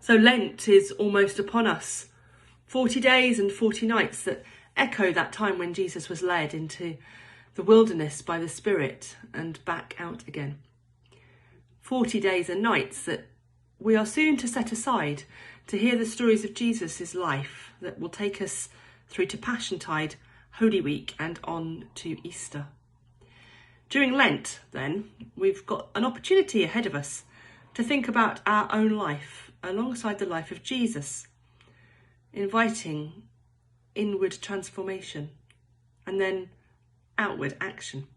So Lent is almost upon us. 40 days and 40 nights that echo that time when Jesus was led into the wilderness by the Spirit and back out again. 40 days and nights that we are soon to set aside to hear the stories of Jesus' life that will take us through to Passiontide, Holy Week and on to Easter. During Lent, then, we've got an opportunity ahead of us to think about our own life alongside the life of Jesus, inviting inward transformation and then outward action.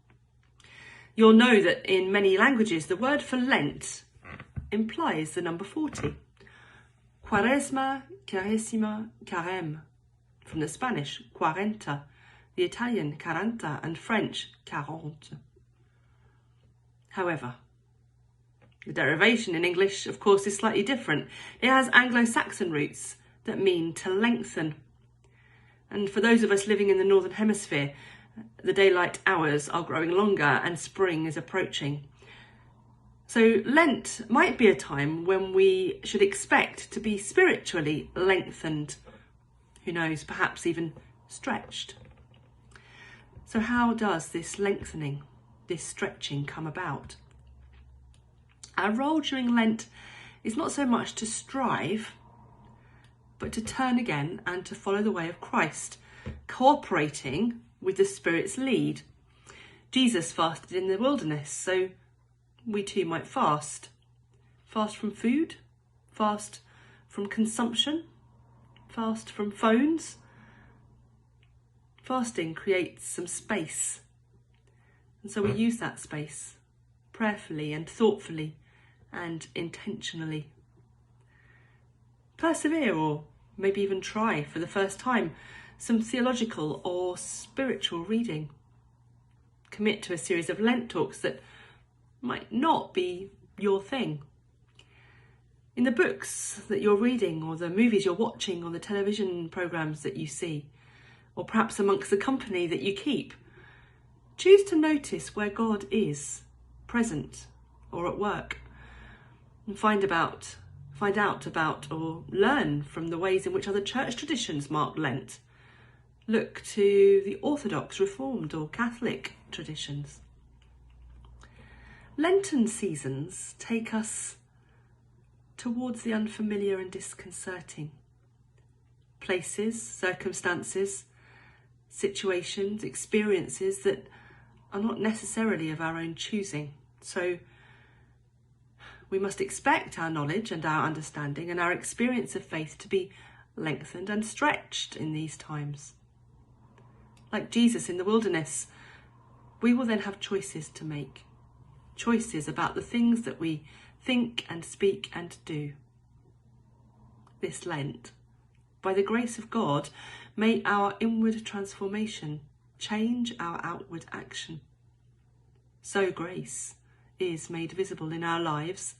You'll know that in many languages, the word for Lent implies the number 40. Quaresma, Caressima, Carême, from the Spanish, cuarenta, the Italian, quaranta, and French, quarante. However, the derivation in English, of course, is slightly different. It has Anglo-Saxon roots that mean to lengthen. And for those of us living in the Northern Hemisphere, the daylight hours are growing longer and spring is approaching. So Lent might be a time when we should expect to be spiritually lengthened. Who knows, perhaps even stretched. So how does this lengthening, this stretching come about? Our role during Lent is not so much to strive, but to turn again and to follow the way of Christ, cooperating with the Spirit's lead. Jesus fasted in the wilderness, so we too might fast. Fast from food, fast from consumption, fast from phones. Fasting creates some space, and so we use that space prayerfully and thoughtfully and intentionally. Persevere, or maybe even try for the first time, some theological or spiritual reading. Commit to a series of Lent talks that might not be your thing. In the books that you're reading, or the movies you're watching, or the television programmes that you see, or perhaps amongst the company that you keep, choose to notice where God is present or at work, and find out about or learn from the ways in which other church traditions mark Lent. Look to the Orthodox, Reformed or Catholic traditions. Lenten seasons take us towards the unfamiliar and disconcerting. Places, circumstances, situations, experiences that are not necessarily of our own choosing. So we must expect our knowledge and our understanding and our experience of faith to be lengthened and stretched in these times. Like Jesus in the wilderness, we will then have choices to make. Choices about the things that we think and speak and do. This Lent, by the grace of God, may our inward transformation change our outward action. So grace is made visible in our lives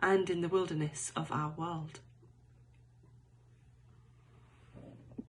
and in the wilderness of our world.